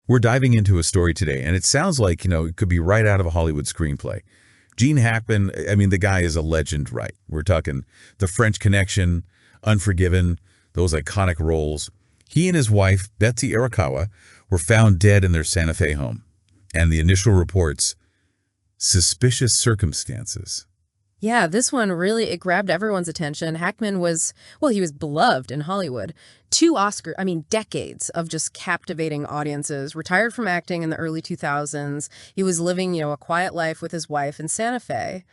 We're diving into a story today, and it sounds like, it could be right out of a Hollywood screenplay. Gene Hackman, I mean, the guy is a legend, right? We're talking The French Connection, Unforgiven, those iconic roles. He and his wife, Betsy Arakawa, were found dead in their Santa Fe home. And the initial reports, suspicious circumstances. Yeah, this one really, it grabbed everyone's attention. Hackman was, well, he was beloved in Hollywood. Decades of just captivating audiences. Retired from acting in the early 2000s. He was living, a quiet life with his wife in Santa Fe.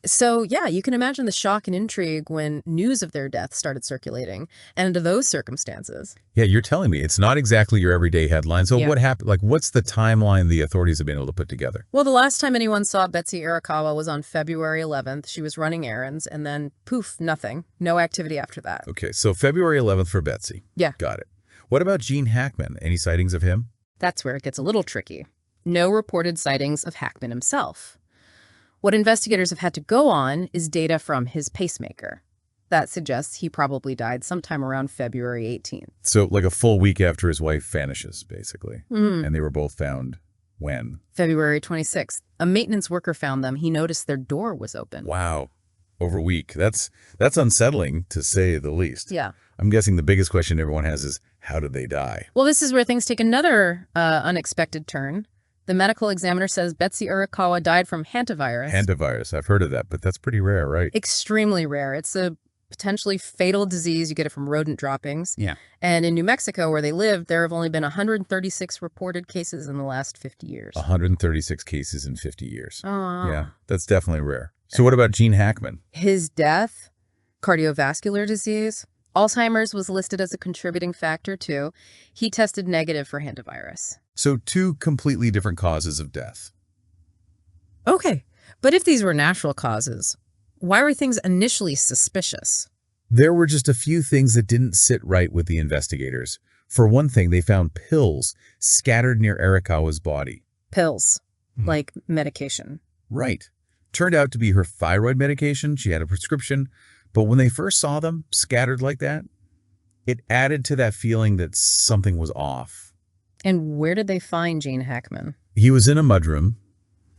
So, yeah, you can imagine the shock and intrigue when news of their death started circulating. And under those circumstances. Yeah, you're telling me it's not exactly your everyday headline. So Yeah. what happened? Like, what's the timeline the authorities have been able to put together? Well, the last time anyone saw Betsy Arakawa was on February 11th. She was running errands, and then, poof, nothing. No activity after that. Okay, so February 11th for Betsy. Yeah. Got it. What about Gene Hackman? Any sightings of him? That's where it gets a little tricky. No reported sightings of Hackman himself. What investigators have had to go on is data from his pacemaker. That suggests he probably died sometime around February 18th. So like a full week after his wife vanishes, basically. Mm. And they were both found when? February 26th. A maintenance worker found them. He noticed their door was open. Wow. Over a week. That's unsettling, to say the least. Yeah. I'm guessing the biggest question everyone has is, how did they die? Well, this is where things take another unexpected turn. The medical examiner says Betsy Arakawa died from hantavirus. Hantavirus. I've heard of that, but that's pretty rare, right? Extremely rare. It's a potentially fatal disease. You get it from rodent droppings. Yeah. And in New Mexico, where they live, there have only been 136 reported cases in the last 50 years. 136 cases in 50 years. Oh. Yeah, that's definitely rare. So what about Gene Hackman? His death, cardiovascular disease, Alzheimer's was listed as a contributing factor too. He tested negative for hantavirus. So two completely different causes of death. Okay, but if these were natural causes, why were things initially suspicious? There were just a few things that didn't sit right with the investigators. For one thing, they found pills scattered near Arakawa's body. Pills, like medication. Right. Turned out to be her thyroid medication. She had a prescription. But when they first saw them scattered like that, it added to that feeling that something was off. And where did they find Gene Hackman? He was in a mudroom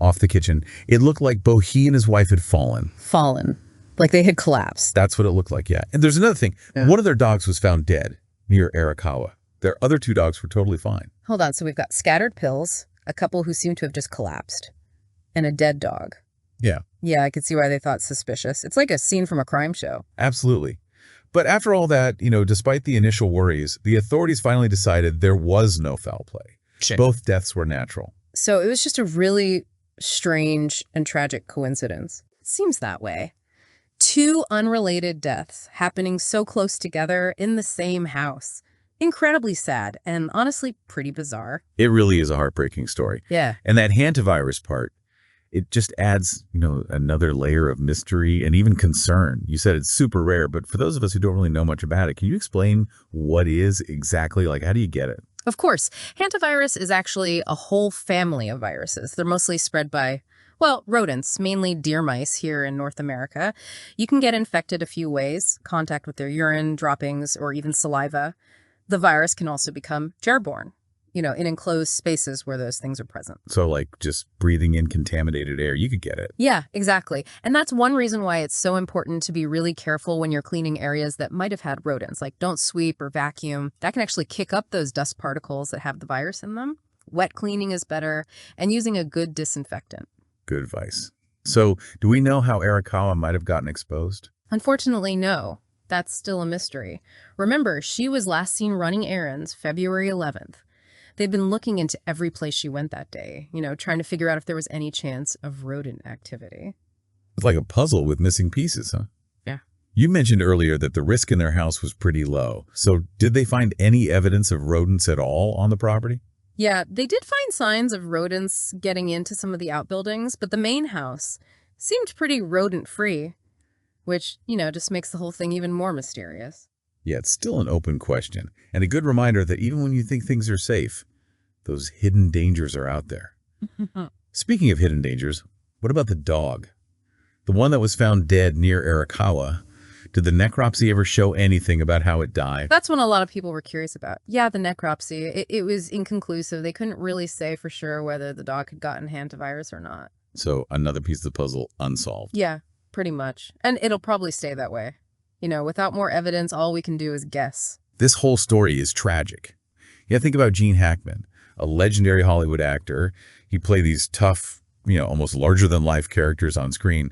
off the kitchen. It looked like both he and his wife had fallen. Fallen. Like they had collapsed. That's what it looked like, yeah. And there's another thing. Yeah. One of their dogs was found dead near Arakawa. Their other two dogs were totally fine. Hold on, so we've got scattered pills, a couple who seem to have just collapsed, and a dead dog. Yeah. Yeah, I could see why they thought suspicious. It's like a scene from a crime show. Absolutely. But after all that, despite the initial worries, the authorities finally decided there was no foul play. Shit. Both deaths were natural. So it was just a really strange and tragic coincidence. It seems that way. Two unrelated deaths happening so close together in the same house. Incredibly sad and honestly pretty bizarre. It really is a heartbreaking story. Yeah. And that hantavirus part, it just adds, another layer of mystery and even concern. You said it's super rare, but for those of us who don't really know much about it, can you explain what is exactly, how do you get it? Of course. Hantavirus is actually a whole family of viruses. They're mostly spread by, rodents, mainly deer mice here in North America. You can get infected a few ways: contact with their urine, droppings, or even saliva. The virus can also become airborne, in enclosed spaces where those things are present. So just breathing in contaminated air, you could get it. Yeah, exactly. And that's one reason why it's so important to be really careful when you're cleaning areas that might have had rodents. Like, don't sweep or vacuum. That can actually kick up those dust particles that have the virus in them. Wet cleaning is better, and using a good disinfectant. Good advice. So do we know how Arakawa might have gotten exposed? Unfortunately, no. That's still a mystery. Remember, she was last seen running errands February 11th. They've been looking into every place she went that day, trying to figure out if there was any chance of rodent activity. It's like a puzzle with missing pieces, huh? Yeah. You mentioned earlier that the risk in their house was pretty low. So did they find any evidence of rodents at all on the property? Yeah, they did find signs of rodents getting into some of the outbuildings, but the main house seemed pretty rodent-free, which, just makes the whole thing even more mysterious. Yeah, it's still an open question, and a good reminder that even when you think things are safe, those hidden dangers are out there. Speaking of hidden dangers, what about the dog? The one that was found dead near Arakawa. Did the necropsy ever show anything about how it died? That's when a lot of people were curious about. Yeah, the necropsy, it was inconclusive. They couldn't really say for sure whether the dog had gotten hantavirus or not. So another piece of the puzzle unsolved. Yeah, pretty much. And it'll probably stay that way. Without more evidence, all we can do is guess. This whole story is tragic. Yeah, think about Gene Hackman, a legendary Hollywood actor. He played these tough, almost larger-than-life characters on screen.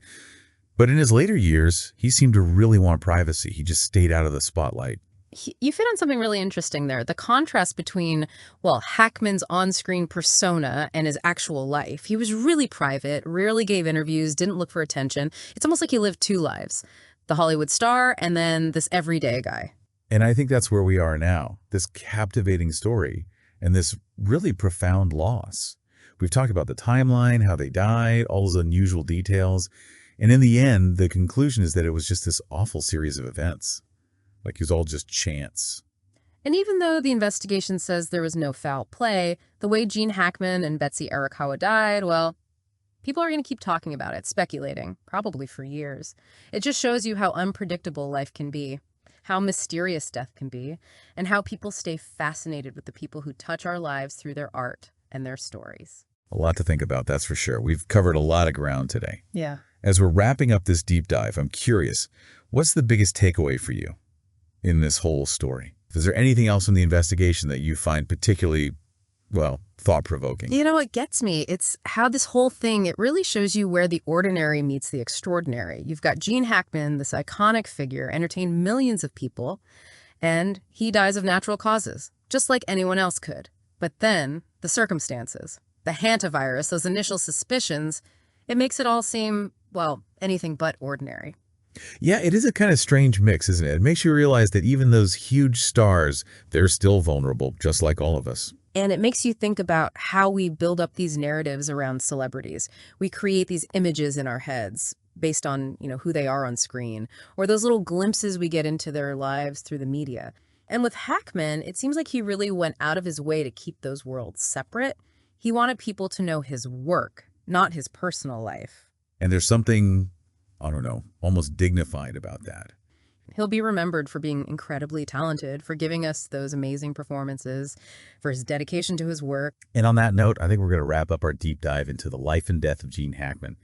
But in his later years, he seemed to really want privacy. He just stayed out of the spotlight. You fit on something really interesting there. The contrast between, Hackman's on-screen persona and his actual life. He was really private, rarely gave interviews, didn't look for attention. It's almost like he lived two lives. The Hollywood star and then this everyday guy. And I think that's where we are now. This captivating story and this really profound loss. We've talked about the timeline, how they died, all those unusual details. And in the end, the conclusion is that it was just this awful series of events. Like it was all just chance. And even though the investigation says there was no foul play, the way Gene Hackman and Betsy Arakawa died, people are going to keep talking about it, speculating, probably for years. It just shows you how unpredictable life can be, how mysterious death can be, and how people stay fascinated with the people who touch our lives through their art and their stories. A lot to think about, that's for sure. We've covered a lot of ground today. Yeah. As we're wrapping up this deep dive, I'm curious, what's the biggest takeaway for you in this whole story? Is there anything else in the investigation that you find particularly, thought-provoking? What gets me? It's how this whole thing, it really shows you where the ordinary meets the extraordinary. You've got Gene Hackman, this iconic figure, entertained millions of people, and he dies of natural causes, just like anyone else could. But then, the circumstances, the hantavirus, those initial suspicions, it makes it all seem, anything but ordinary. Yeah, it is a kind of strange mix, isn't it? It makes you realize that even those huge stars, they're still vulnerable, just like all of us. And it makes you think about how we build up these narratives around celebrities. We create these images in our heads based on, who they are on screen, or those little glimpses we get into their lives through the media. And with Hackman, it seems like he really went out of his way to keep those worlds separate. He wanted people to know his work, not his personal life. And there's something, almost dignified about that. He'll be remembered for being incredibly talented, for giving us those amazing performances, for his dedication to his work. And on that note, I think we're going to wrap up our deep dive into the life and death of Gene Hackman.